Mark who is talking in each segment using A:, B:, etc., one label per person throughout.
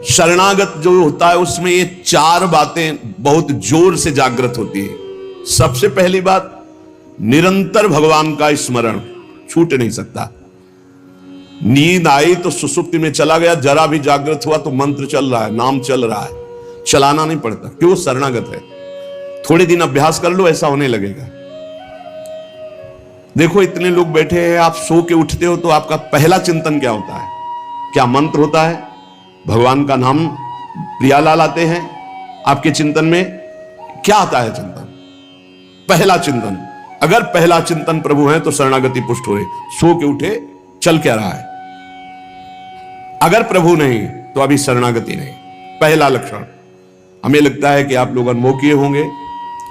A: शरणागत जो होता है उसमें ये चार बातें बहुत जोर से जागृत होती है। सबसे पहली बात, निरंतर भगवान का स्मरण छूट नहीं सकता। नींद आई तो सुसुप्ति में चला गया, जरा भी जागृत हुआ तो मंत्र चल रहा है, नाम चल रहा है, चलाना नहीं पड़ता। क्यों? शरणागत है। थोड़े दिन अभ्यास कर लो, ऐसा होने लगेगा। देखो इतने लोग बैठे हैं, आप सो के उठते हो तो आपका पहला चिंतन क्या होता है? क्या मंत्र होता है? भगवान का नाम प्रियालाल आते हैं आपके चिंतन में? क्या आता है चिंतन? पहला चिंतन। अगर पहला चिंतन प्रभु है तो शरणागति पुष्ट हुए। सो के उठे, चल क्या रहा है? अगर प्रभु नहीं तो अभी शरणागति नहीं। पहला लक्षण। हमें लगता है कि आप लोग अनमोकिए होंगे,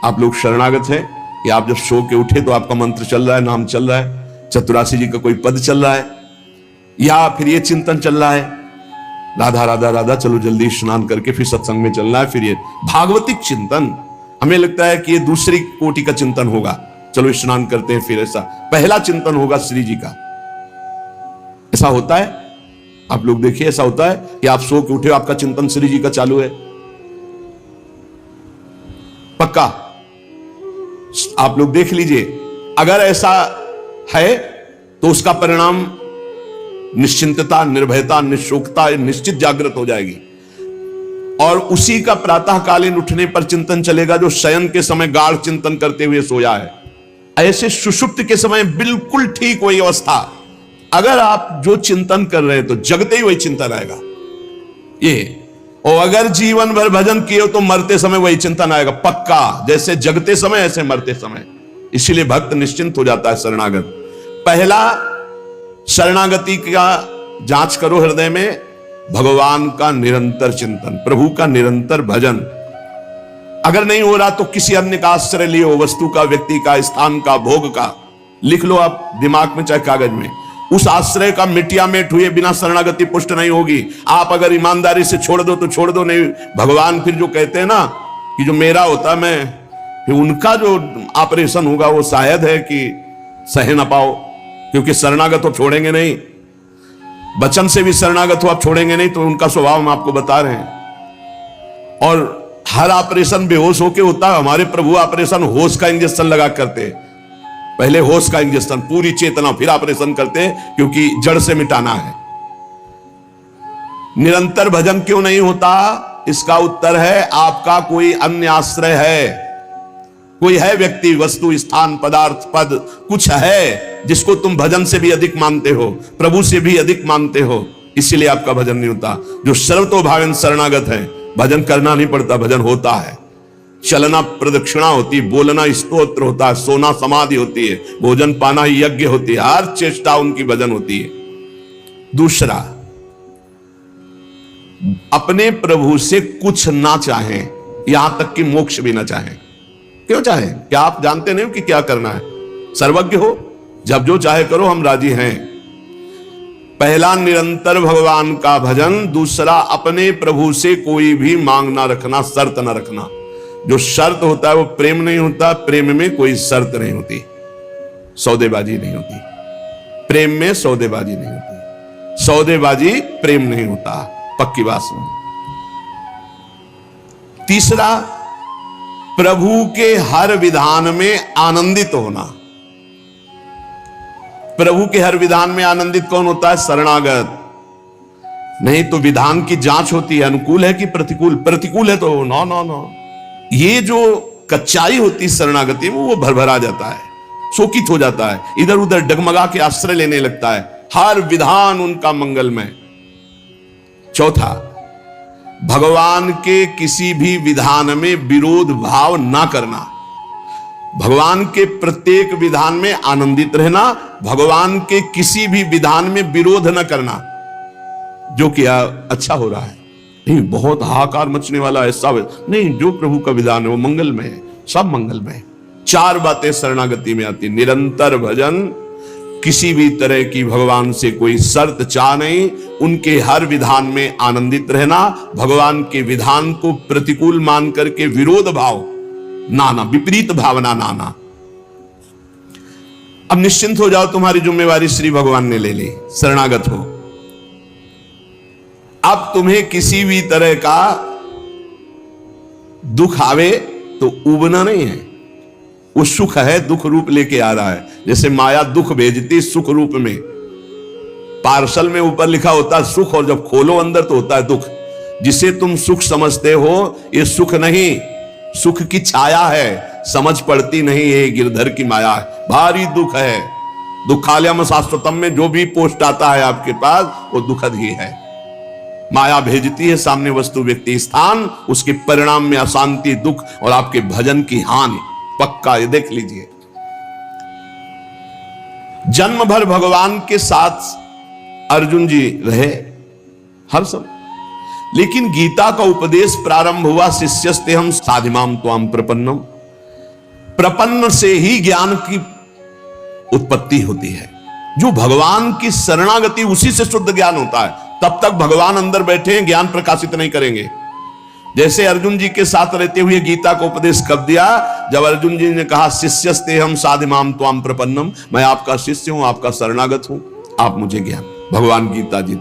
A: आप लोग शरणागत हैं कि आप जब सो के उठे तो आपका मंत्र चल रहा है, नाम चल रहा है, चतुरासी जी का कोई पद चल रहा है, या फिर ये चिंतन चल रहा है, राधा राधा राधा, चलो जल्दी स्नान करके फिर सत्संग में चलना है। फिर ये भागवतिक चिंतन, हमें लगता है कि ये दूसरी कोटि का चिंतन होगा, चलो स्नान करते हैं फिर। ऐसा पहला चिंतन होगा श्री जी का। ऐसा होता है? आप लोग देखिए, ऐसा होता है कि आप सो के उठे, आपका चिंतन श्री जी का चालू है? पक्का? आप लोग देख लीजिए, अगर ऐसा है तो उसका परिणाम निश्चिंतता, निर्भयता, निशोकता निश्चित जागृत हो जाएगी। और उसी का प्रातःकालीन उठने पर चिंतन चलेगा जो शयन के समय गाढ़ चिंतन करते हुए सोया है। ऐसे सुषुप्त के समय बिल्कुल ठीक वही अवस्था। अगर आप जो चिंतन कर रहे हैं तो जगते ही वही चिंतन आएगा ये। और अगर जीवन भर भजन किए हो तो मरते समय वही चिंतन आएगा, पक्का। जैसे जगते समय ऐसे मरते समय। इसीलिए भक्त निश्चिंत हो जाता है शरणागत। पहला, शरणागति का जांच करो हृदय में, भगवान का निरंतर चिंतन, प्रभु का निरंतर भजन। अगर नहीं हो रहा तो किसी अन्य का आश्रय लियो, वस्तु का, व्यक्ति का, स्थान का, भोग का। लिख लो आप दिमाग में चाहे कागज में। उस आश्रय का मिटिया मेट हुए बिना शरणागति पुष्ट नहीं होगी। आप अगर ईमानदारी से छोड़ दो तो छोड़ दो, नहीं भगवान फिर जो कहते हैं ना कि जो मेरा होता मैं, फिर उनका जो ऑपरेशन होगा वो शायद है कि सह ना पाओ, क्योंकि शरणागत हो छोड़ेंगे नहीं। वचन से भी शरणागत हो आप छोड़ेंगे नहीं, तो उनका स्वभाव हम आपको बता रहे हैं। और हर ऑपरेशन बेहोश होके होता है। हमारे प्रभु ऑपरेशन होश का इंजेक्शन लगा करते, पहले होश का इंजेक्शन, पूरी चेतना, फिर ऑपरेशन करते, क्योंकि जड़ से मिटाना है। निरंतर भजन क्यों नहीं होता? इसका उत्तर है, आपका कोई अन्य आश्रय है, कोई है व्यक्ति, वस्तु, स्थान, पदार्थ, पद, कुछ है जिसको तुम भजन से भी अधिक मानते हो, प्रभु से भी अधिक मानते हो, इसीलिए आपका भजन नहीं होता। जो सर्वतोभावेन शरणागत है, भजन करना नहीं पड़ता, भजन होता है। चलना प्रदक्षिणा होती, बोलना स्तोत्र होता है, सोना समाधि होती है, भोजन पाना यज्ञ होती है, हर चेष्टा उनकी भजन होती है। दूसरा, अपने प्रभु से कुछ ना चाहें, यहां तक कि मोक्ष भी ना चाहें। क्यों चाहें? क्या आप जानते नहीं हो कि क्या करना है? सर्वज्ञ हो, जब जो चाहे करो, हम राजी हैं। पहला, निरंतर भगवान का भजन। दूसरा, अपने प्रभु से कोई भी मांग ना रखना, शर्त ना रखना। जो शर्त होता है वो प्रेम नहीं होता। प्रेम में कोई शर्त नहीं होती, सौदेबाजी नहीं होती। प्रेम में सौदेबाजी नहीं होती, सौदेबाजी प्रेम नहीं होता, पक्की बात सुनो। तीसरा, प्रभु के हर विधान में आनंदित होना। प्रभु के हर विधान में आनंदित कौन होता है? शरणागत। नहीं तो विधान की जांच होती है, अनुकूल है कि प्रतिकूल। प्रतिकूल है तो नो नो नो। ये जो कच्चाई होती शरणागति में, वो भरभरा जाता है, शोकित हो जाता है, इधर उधर डगमगा के आश्रय लेने लगता है। हर विधान उनका मंगलमय। चौथा, भगवान के किसी भी विधान में विरोध भाव ना करना। भगवान के प्रत्येक विधान में आनंदित रहना, भगवान के किसी भी विधान में विरोध न करना। जो किया अच्छा हो रहा है, नहीं बहुत हाहाकार मचने वाला है, सब नहीं, जो प्रभु का विधान है वो मंगलमय है, सब मंगलमय है। चार बातें शरणागति में आती, निरंतर भजन, किसी भी तरह की भगवान से कोई शर्त चाह नहीं, उनके हर विधान में आनंदित रहना, भगवान के विधान को प्रतिकूल मान करके विरोध भाव नाना, विपरीत भावना नाना। अब निश्चिंत हो जाओ, तुम्हारी जिम्मेवारी श्री भगवान ने ले ली, शरणागत हो। अब तुम्हें किसी भी तरह का दुख आवे तो उबना नहीं है, वो सुख है, दुख रूप लेके आ रहा है। जैसे माया दुख भेजती सुख रूप में, पार्सल में ऊपर लिखा होता है सुख, और जब खोलो अंदर तो होता है दुख। जिसे तुम सुख समझते हो ये सुख नहीं, सुख की छाया है, समझ पड़ती नहीं, ये गिरधर की माया है, भारी दुख है। दुखालयम शाश्वतम में जो भी पोस्ट आता है आपके पास वो दुखद ही है। माया भेजती है सामने वस्तु व्यक्ति स्थान, उसके परिणाम में अशांति दुख और आपके भजन की हानि पक्का, ये देख लीजिए। जन्म भर भगवान के साथ अर्जुन जी रहे हर समय, लेकिन गीता का उपदेश प्रारंभ हुआ शिष्यस्ते हम साधिमाम त्वाम प्रपन्नम। प्रपन्न से ही ज्ञान की उत्पत्ति होती है। जो भगवान की शरणागति, उसी से शुद्ध ज्ञान होता है। तब तक भगवान अंदर बैठे हैं, ज्ञान प्रकाशित नहीं करेंगे। जैसे अर्जुन जी के साथ रहते हुए गीता का उपदेश कब दिया? जब अर्जुन जी ने कहा शिष्यस्ते हम साधिमाम त्वाम प्रपन्नम, मैं आपका शिष्य हूं, आपका शरणागत हूं, आप मुझे ज्ञान। भगवान गीता जी,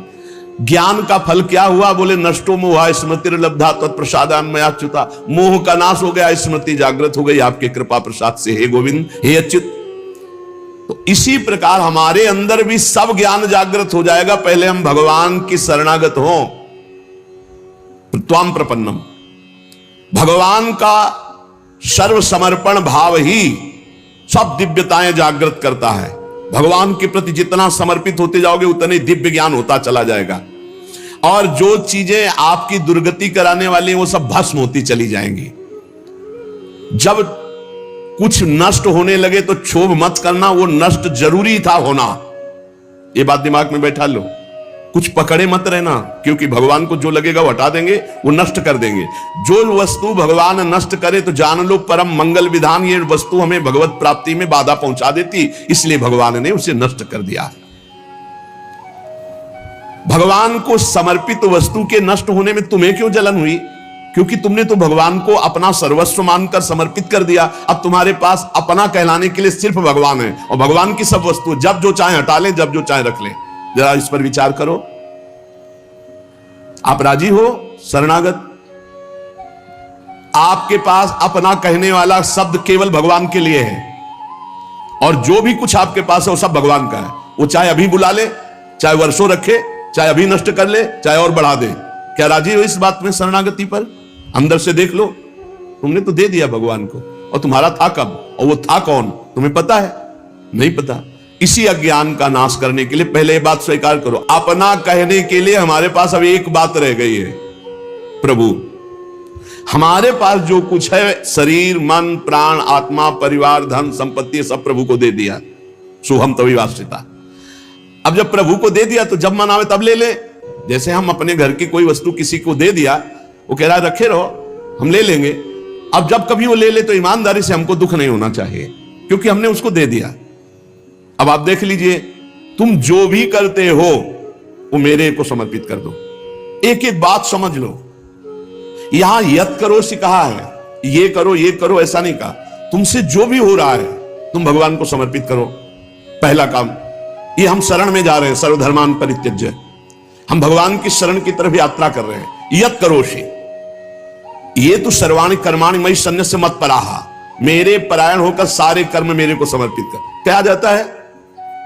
A: ज्ञान का फल क्या हुआ? बोले नष्टो मोह स्मृतिर्लब्धा तत्प्रसादान्मयाच्युता, मोह का नाश हो गया, स्मृति जागृत हो गई आपके कृपा प्रसाद से, हे गोविंद हे अच्युत। तो इसी प्रकार हमारे अंदर भी सब ज्ञान जागृत हो जाएगा, पहले हम भगवान की शरणागत हो। त्वाम प्रपन्नम, भगवान का सर्व समर्पण भाव ही सब दिव्यताएं जागृत करता है। भगवान के प्रति जितना समर्पित होते जाओगे उतने दिव्य ज्ञान होता चला जाएगा, और जो चीजें आपकी दुर्गति कराने वाली वो सब भस्म होती चली जाएंगी। जब कुछ नष्ट होने लगे तो क्षोभ मत करना, वो नष्ट जरूरी था होना, ये बात दिमाग में बैठा लो। कुछ पकड़े मत रहना, क्योंकि भगवान को जो लगेगा वो हटा देंगे, वो नष्ट कर देंगे। जो वस्तु भगवान नष्ट करे तो जान लो परम मंगल विधान, ये वस्तु हमें भगवत प्राप्ति में बाधा पहुंचा देती, इसलिए भगवान ने उसे नष्ट कर दिया। भगवान को समर्पित वस्तु के नष्ट होने में तुम्हें क्यों जलन हुई? क्योंकि तुमने तो भगवान को अपना सर्वस्व मानकर समर्पित कर दिया। अब तुम्हारे पास अपना कहलाने के लिए सिर्फ भगवान है, और भगवान की सब वस्तु जब जो चाहे हटा लें, जब जो चाहे रख लें। जरा इस पर विचार करो। आप राजी हो शरणागत? आपके पास अपना कहने वाला शब्द केवल भगवान के लिए है, और जो भी कुछ आपके पास है वो सब भगवान का है। वो चाहे अभी बुला ले, चाहे वर्षों रखे, चाहे अभी नष्ट कर ले, चाहे और बढ़ा दे। क्या राजी हो इस बात में शरणागति पर? अंदर से देख लो, तुमने तो दे दिया भगवान को, और तुम्हारा था कब, और वो था कौन, तुम्हें पता है? नहीं पता। इसी अज्ञान का नाश करने के लिए पहले ये बात स्वीकार करो, अपना कहने के लिए हमारे पास अब एक बात रह गई है, प्रभु। हमारे पास जो कुछ है, शरीर मन प्राण आत्मा परिवार धन संपत्ति, सब प्रभु को दे दिया। शुभम तभी वास्ता। अब जब प्रभु को दे दिया तो जब मन आवे तब ले ले। जैसे हम अपने घर की कोई वस्तु किसी को दे दिया, वो कह रहा है रखे रहो, हम ले लेंगे। अब जब कभी वो ले ले तो ईमानदारी से हमको दुख नहीं होना चाहिए, क्योंकि हमने उसको दे दिया। अब आप देख लीजिए, तुम जो भी करते हो वो मेरे को समर्पित कर दो। एक एक बात समझ लो। यहां यत करो से कहा है, ये करो ऐसा नहीं कहा। तुमसे जो भी हो रहा है तुम भगवान को समर्पित करो। पहला काम ये, हम शरण में जा रहे हैं, सर्वधर्मान परित्यज्य, हम भगवान की शरण की तरफ यात्रा कर रहे हैं। यत करोषि, ये तो सर्वाणि कर्माणि मयि सन्न्यस्य मत्पराः, मेरे परायण होकर सारे कर्म मेरे को समर्पित कर। क्या जाता है?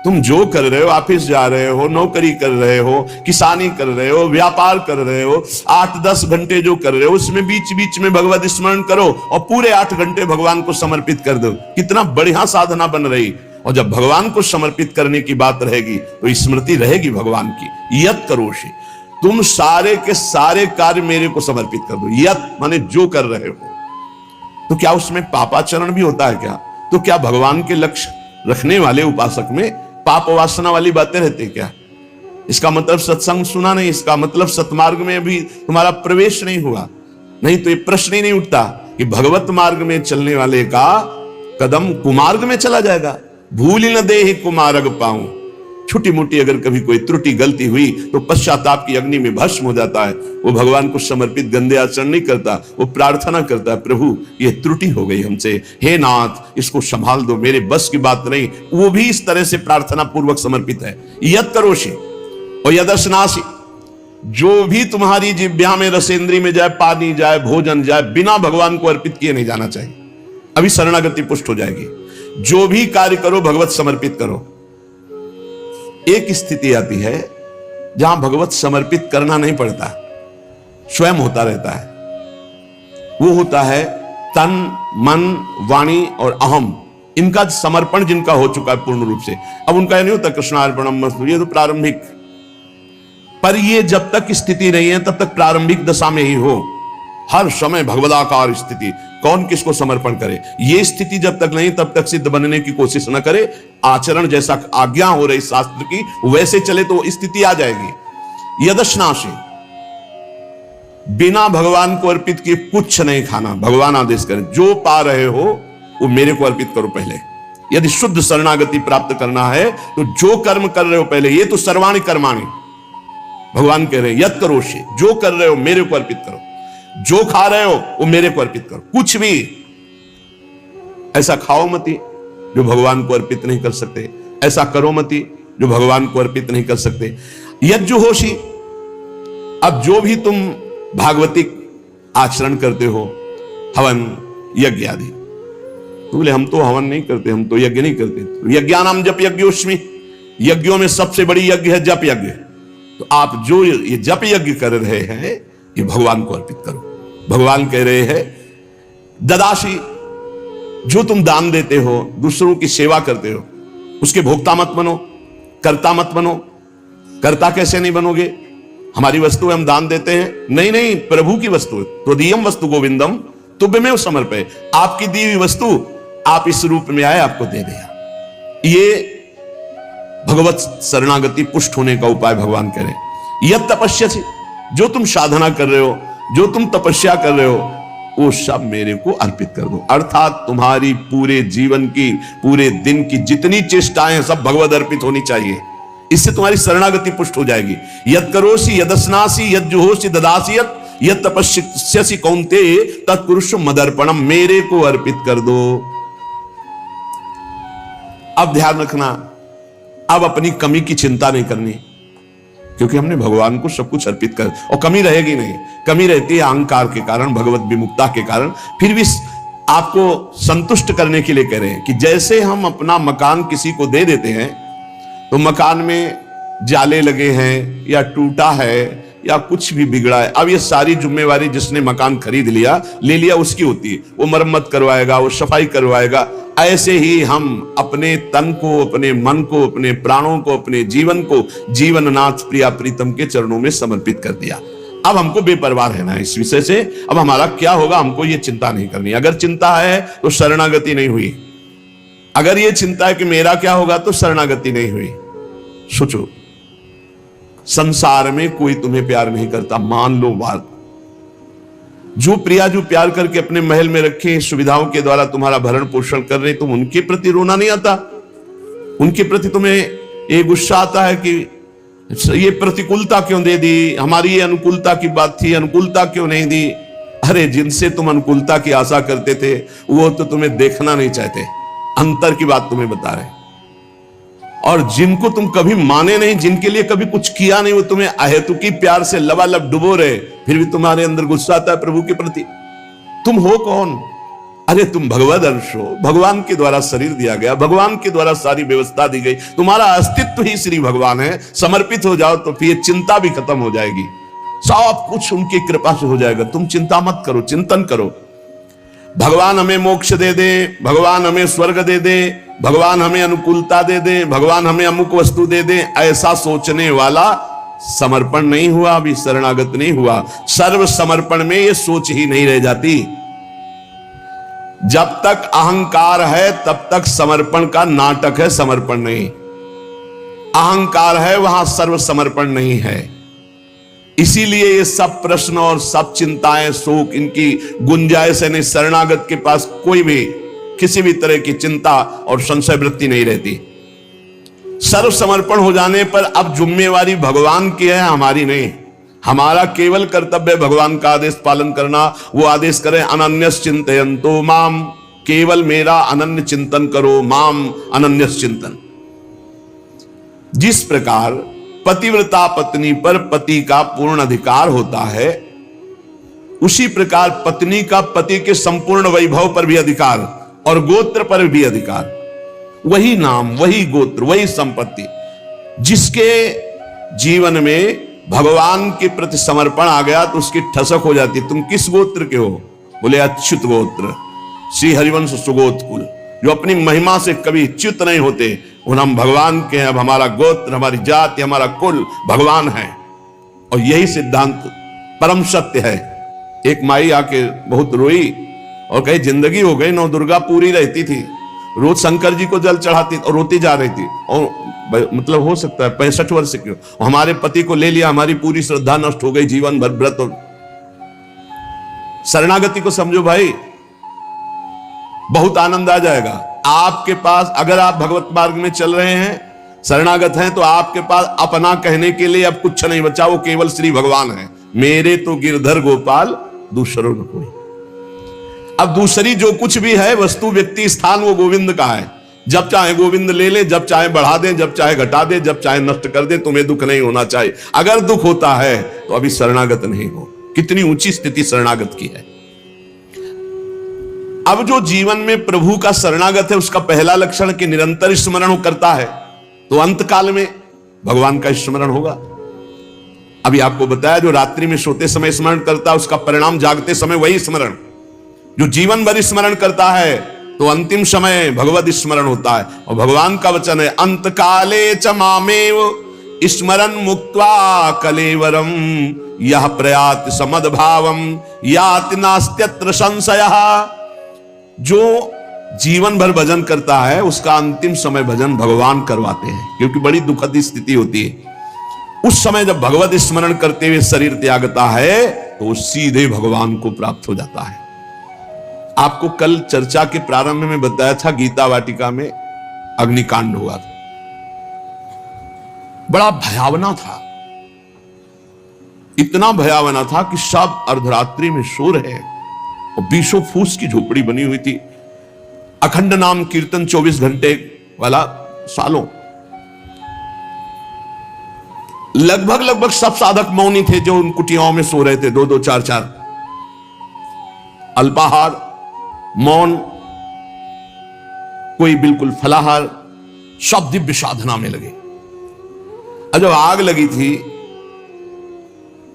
A: तुम जो कर रहे हो, ऑफिस जा रहे हो, नौकरी कर रहे हो, किसानी कर रहे हो, व्यापार कर रहे हो, 8-10 घंटे जो कर रहे हो उसमें बीच बीच में भगवत स्मरण करो, और पूरे 8 घंटे भगवान को समर्पित कर दो। कितना बढ़िया साधना बन रही। और जब भगवान को समर्पित करने की बात रहेगी तो स्मृति रहेगी भगवान की। यत करोषि, तुम सारे के सारे कार्य मेरे को समर्पित कर दो। यत माने जो कर रहे हो। तो क्या उसमें पापाचरण भी होता है क्या? तो क्या भगवान के लक्ष्य रखने वाले उपासक में पाप वासना वाली बातें रहती क्या? इसका मतलब सत्संग सुना नहीं, इसका मतलब सतमार्ग में भी तुम्हारा प्रवेश नहीं हुआ। नहीं तो ये प्रश्न ही नहीं उठता कि भगवत मार्ग में चलने वाले का कदम कुमार्ग में चला जाएगा। भूल न दे ही कुमार्ग पाऊं, छोटी मोटी अगर कभी कोई त्रुटि गलती हुई तो पश्चाताप की अग्नि में भस्म हो जाता है। वो भगवान को समर्पित गंदे आचरण नहीं करता, वो प्रार्थना करता है, प्रभु ये त्रुटि हो गई हमसे, हे नाथ इसको संभाल दो, मेरे बस की बात नहीं। वो भी इस तरह से प्रार्थना पूर्वक समर्पित है। यत करोषि और यदर्शनासि, जो भी तुम्हारी जिह्वा में, रसेंद्री में जाए, पानी जाए, भोजन जाए, बिना भगवान को अर्पित किए नहीं जाना चाहिए। अभी शरणागति पुष्ट हो जाएगी। जो भी कार्य करो भगवत समर्पित करो। एक स्थिति आती है जहां भगवत समर्पित करना नहीं पड़ता, स्वयं होता रहता है। वो होता है तन, मन, वाणी और अहम, इनका समर्पण जिनका हो चुका है पूर्ण रूप से। अब उनका नहीं होता कृष्णार्पणमस्तु, ये तो प्रारंभिक, पर ये जब तक स्थिति नहीं है तब तक प्रारंभिक दशा में ही हो। हर समय भगवदाकार स्थिति, कौन किसको समर्पण करे, ये स्थिति जब तक नहीं तब तक सिद्ध बनने की कोशिश न करे। आचरण जैसा आज्ञा हो रही शास्त्र की वैसे चले तो स्थिति आ जाएगी। यदश्नाशी, बिना भगवान को अर्पित किए कुछ नहीं खाना। भगवान आदेश करें जो पा रहे हो वो मेरे को अर्पित करो पहले। यदि शुद्ध शरणागति प्राप्त करना है तो जो कर्म कर रहे हो पहले, ये तो सर्वाणि कर्माणि भगवान कह रहे हैं, यत् करोषि, जो कर रहे हो मेरे को अर्पित करो। जो खा रहे हो वो मेरे को अर्पित करो। कुछ भी ऐसा खाओ मती जो भगवान को अर्पित नहीं कर सकते, ऐसा करो मती जो भगवान को अर्पित नहीं कर सकते। यज्जुहोषि, अब जो भी तुम भागवतिक आचरण करते हो, हवन यज्ञ आदि, तो बोले हम तो हवन नहीं करते, हम तो यज्ञ नहीं करते। यज्ञानाम जप यज्ञोस्मि, यज्ञों में सबसे बड़ी यज्ञ है जप यज्ञ। तो आप जो ये जप यज्ञ कर रहे हैं ये भगवान को अर्पित करो। भगवान कह रहे हैं ददाशी, जो तुम दान देते हो, दूसरों की सेवा करते हो, उसके भोक्ता मत बनो, कर्ता मत बनो। कर्ता कैसे नहीं बनोगे? हमारी वस्तु है, हम दान देते हैं, नहीं नहीं, प्रभु की वस्तु है। त्वदीयम वस्तु गोविंदम तुभ्यमेव समर्पये, आपकी दी हुई वस्तु आप इस रूप में आए, आपको दे दिया। ये भगवत शरणागति पुष्ट होने का उपाय भगवान करें। यह तपस्या से, जो तुम साधना कर रहे हो, जो तुम तपस्या कर रहे हो, वो सब मेरे को अर्पित कर दो। अर्थात तुम्हारी पूरे जीवन की, पूरे दिन की जितनी चेष्टाएं सब भगवत अर्पित होनी चाहिए। इससे तुम्हारी शरणागति पुष्ट हो जाएगी। यद करोषि यदस्नासि यद जुहोषि ददासि यद तपस्यसि कौन्तेय तत्पुरुष मदर्पणम, मेरे को अर्पित कर दो। अब ध्यान रखना, अब अपनी कमी की चिंता नहीं करनी, क्योंकि हमने भगवान को सब कुछ अर्पित कर, और कमी रहेगी नहीं। कमी रहती है अहंकार के कारण, भगवत विमुक्ता के कारण। फिर भी आपको संतुष्ट करने के लिए कह रहे हैं कि जैसे हम अपना मकान किसी को दे देते हैं, तो मकान में जाले लगे हैं या टूटा है या कुछ भी बिगड़ा है, अब ये सारी जिम्मेवारी जिसने मकान खरीद लिया, ले लिया, उसकी होती है। वो मरम्मत करवाएगा, वो सफाई करवाएगा। ऐसे ही हम अपने तन को, अपने मन को, अपने प्राणों को, अपने जीवन को जीवननाथ प्रिया प्रीतम के चरणों में समर्पित कर दिया। अब हमको बेपरवाह रहना है इस विषय से। अब हमारा क्या होगा हमको ये चिंता नहीं करनी। अगर चिंता है तो शरणागति नहीं हुई। अगर ये चिंता है कि मेरा क्या होगा तो शरणागति नहीं हुई। सोचो, संसार में कोई तुम्हें प्यार नहीं करता, मान लो बात। जो प्रिया, जो प्यार करके अपने महल में रखे, सुविधाओं के द्वारा तुम्हारा भरण पोषण कर रहे, तुम उनके प्रति रोना नहीं आता? उनके प्रति तुम्हें ये गुस्सा आता है कि ये प्रतिकूलता क्यों दे दी, हमारी ये अनुकूलता की बात थी, अनुकूलता क्यों नहीं दी? अरे जिनसे तुम अनुकूलता की आशा करते थे वो तो तुम्हें देखना नहीं चाहते, अंतर की बात तुम्हें बता रहे। और जिनको तुम कभी माने नहीं, जिनके लिए कभी कुछ किया नहीं, वो तुम्हें अहेतुकी प्यार से लबालब डुबो रहे, फिर भी तुम्हारे अंदर गुस्सा आता है प्रभु के प्रति। तुम हो कौन? अरे तुम भगवद अंश हो, भगवान के द्वारा शरीर दिया गया, भगवान के द्वारा सारी व्यवस्था दी गई, तुम्हारा अस्तित्व ही श्री भगवान है। समर्पित हो जाओ तो फिर चिंता भी खत्म हो जाएगी, सब कुछ उनकी कृपा से हो जाएगा। तुम चिंता मत करो, चिंतन करो। भगवान हमें मोक्ष दे दे, भगवान हमें स्वर्ग दे दे, भगवान हमें अनुकूलता दे दे, भगवान हमें अमुक वस्तु दे दे, ऐसा सोचने वाला समर्पण नहीं हुआ, अभी शरणागत नहीं हुआ। सर्व समर्पण में ये सोच ही नहीं रह जाती। जब तक अहंकार है तब तक समर्पण का नाटक है, समर्पण नहीं। अहंकार है वहां सर्व समर्पण नहीं है। इसीलिए ये सब प्रश्न और सब चिंताएं, शोक, इनकी गुंजाइश नहीं। शरणागत के पास कोई भी किसी भी तरह की चिंता और संशय वृत्ति नहीं रहती। सर्व समर्पण हो जाने पर अब जिम्मेवारी भगवान की है, हमारी नहीं। हमारा केवल कर्तव्य भगवान का आदेश पालन करना। वो आदेश करें अनन्यस चिंतयन्तो माम, केवल मेरा अनन्य चिंतन करो, माम अनन्यस चिंतन। जिस प्रकार पतिव्रता पत्नी पर पति का पूर्ण अधिकार होता है, उसी प्रकार पत्नी का पति के संपूर्ण वैभव पर भी अधिकार और गोत्र पर भी अधिकार। वही नाम, वही गोत्र, वही संपत्ति। जिसके जीवन में भगवान के प्रति समर्पण आ गया तो उसकी ठसक हो जाती। तुम किस गोत्र के हो? बोले अच्युत गोत्र, श्री हरिवंश सुगोत्र कुल, जो अपनी महिमा से कभी च्युत नहीं होते। और हम भगवान के हैं, अब हमारा गोत्र, हमारी जाति, हमारा कुल भगवान है। और यही सिद्धांत परम सत्य है। एक माई आके बहुत रोई और कही जिंदगी हो गई, नौ दुर्गा पूरी रहती थी, रोज शंकर जी को जल चढ़ाती और रोती जा रही थी। और मतलब हो सकता है 65 वर्ष की, हमारे पति को ले लिया, हमारी पूरी श्रद्धा नष्ट हो गई, जीवन भर व्रत। और शरणागति को समझो भाई, बहुत आनंद आ जाएगा आपके पास। अगर आप भगवत मार्ग में चल रहे हैं, शरणागत हैं, तो आपके पास अपना कहने के लिए अब कुछ नहीं बचा, वो केवल श्री भगवान है। मेरे तो गिरधर गोपाल दूसरों न कोई। अब दूसरी जो कुछ भी है वस्तु, व्यक्ति, स्थान, वो गोविंद का है। जब चाहे गोविंद ले ले, जब चाहे बढ़ा दे, जब चाहे घटा दे, जब चाहे नष्ट कर दे। तुम्हें दुख नहीं होना चाहिए। अगर दुख होता है तो अभी शरणागत नहीं हो। कितनी ऊंची स्थिति शरणागत की है। अब जो जीवन में प्रभु का शरणागत है, उसका पहला लक्षण कि निरंतर स्मरण करता है, तो अंत काल में भगवान का स्मरण होगा। अभी आपको बताया, जो रात्रि में सोते समय स्मरण करता है, उसका परिणाम जागते समय वही स्मरण। जो जीवन भर स्मरण करता है तो अंतिम समय भगवत स्मरण होता है। और भगवान का वचन है, अंत काले च मामेव स्मरन मुक्त्वा कलेवरम यह प्रयात समद्भावम याति नास्त्यत्र संशयः। जो जीवन भर भजन करता है, उसका अंतिम समय भजन भगवान करवाते हैं, क्योंकि बड़ी दुखद स्थिति होती है। उस समय जब भगवत स्मरण करते हुए शरीर त्यागता है तो सीधे भगवान को प्राप्त हो जाता है। आपको कल चर्चा के प्रारंभ में बताया था, गीता वाटिका में अग्निकांड हुआ था, बड़ा भयावना था। इतना भयावना था कि सब अर्धरात्रि में सो रहे और 20 फूस की झोपड़ी बनी हुई थी। अखंड नाम कीर्तन 24 घंटे वाला, सालों। लगभग सब साधक मौनी थे जो उन कुटियाओं में सो रहे थे, 2-2, 4-4। अल्पाहार, मौन, कोई बिल्कुल फलाहार, सब दिव्य साधना में लगे। अब जब आग लगी थी,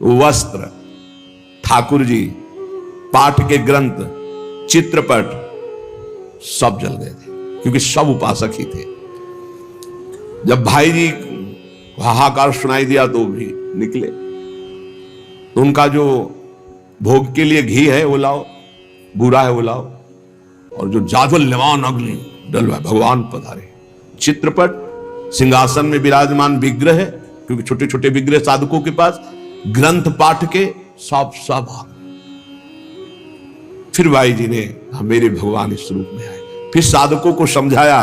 A: वस्त्र, ठाकुर जी, पाठ के ग्रंथ, चित्रपट सब जल गए थे, क्योंकि सब उपासक ही थे। जब भाई जी हाहाकार सुनाई दिया तो भी निकले। तो उनका जो भोग के लिए घी है वो लाओ, बूरा है वो लाओ, और जो जाज्वल्यमान अग्नि डलवा, भगवान पधारे। चित्रपट, सिंहासन में विराजमान विग्रह है, क्योंकि छोटे छोटे विग्रह साधकों के पास, ग्रंथ पाठ के सब फिर भाई जी ने मेरे भगवान इस रूप में आए। फिर साधकों को समझाया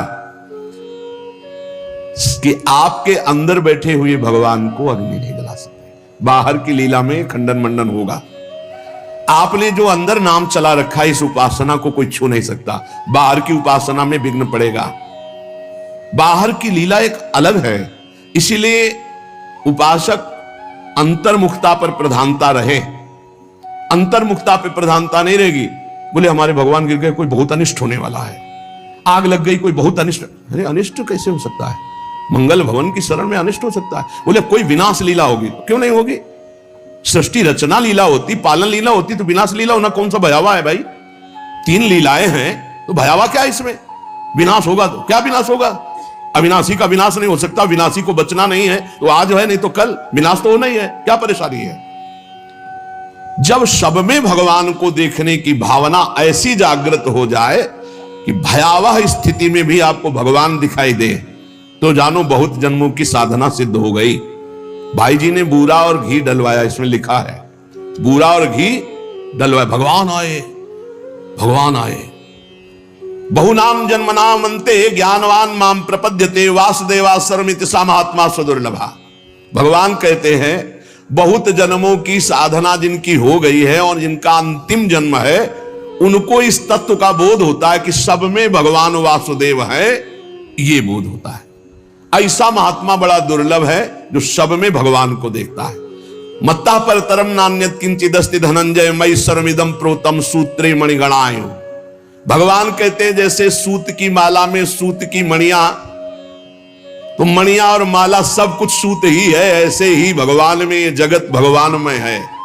A: कि आपके अंदर बैठे हुए भगवान को अग्नि नहीं जला सकते, बाहर की लीला में खंडन मंडन होगा। आपने जो अंदर नाम चला रखा है, इस उपासना को कोई छू नहीं सकता। बाहर की उपासना में विघ्न पड़ेगा। बाहर की लीला एक अलग है, इसीलिए उपासक अंतर्मुखता पर प्रधानता रहे। अंतर्मुखता पर प्रधानता नहीं रहेगी, बोले हमारे भगवान गिर गए, कोई बहुत अनिष्ट होने वाला है, आग लग गई, कोई बहुत अनिष्ट। अरे अनिष्ट कैसे हो सकता है? मंगल भवन की शरण में अनिष्ट हो सकता है? बोले कोई विनाश लीला होगी, क्यों नहीं होगी? सृष्टि रचना लीला होती, पालन लीला होती, तो विनाश लीला होना कौन सा भयावा है भाई? 3 लीलाएं हैं तो भयावा क्या है इसमें? विनाश होगा तो क्या विनाश होगा? अविनाशी का विनाश नहीं हो सकता, विनाशी को बचना नहीं है तो आज है नहीं तो कल, विनाश तो होना ही है, क्या परेशानी है? जब सब में भगवान को देखने की भावना ऐसी जागृत हो जाए कि भयावह स्थिति में भी आपको भगवान दिखाई दे, तो जानो बहुत जन्मों की साधना सिद्ध हो गई। भाई जी ने बूरा और घी डलवाया, इसमें लिखा है बूरा और घी डलवाया, भगवान आए, भगवान आए। बहुनाम जन्मनाम अन्ते ज्ञानवान माम प्रपद्यते वासुदेवा सर्वमिति सा महात्मा सुदुर्लभा। भगवान कहते हैं बहुत जन्मों की साधना जिनकी हो गई है और जिनका अंतिम जन्म है, उनको इस तत्व का बोध होता है कि सब में भगवान वासुदेव है, ये बोध होता है। ऐसा महात्मा बड़ा दुर्लभ है। जो सब में भगवान को देखता है। मत्ता पर तरम नान्यत किंचिदस्ति धनंजय मई सर्वमिदं प्रोतम सूत्रे मणिगणाय। भगवान कहते हैं जैसे सूत की माला में सूत की मणियां, तो मणियां और माला सब कुछ सूत ही है, ऐसे ही भगवान में ये जगत भगवान में है।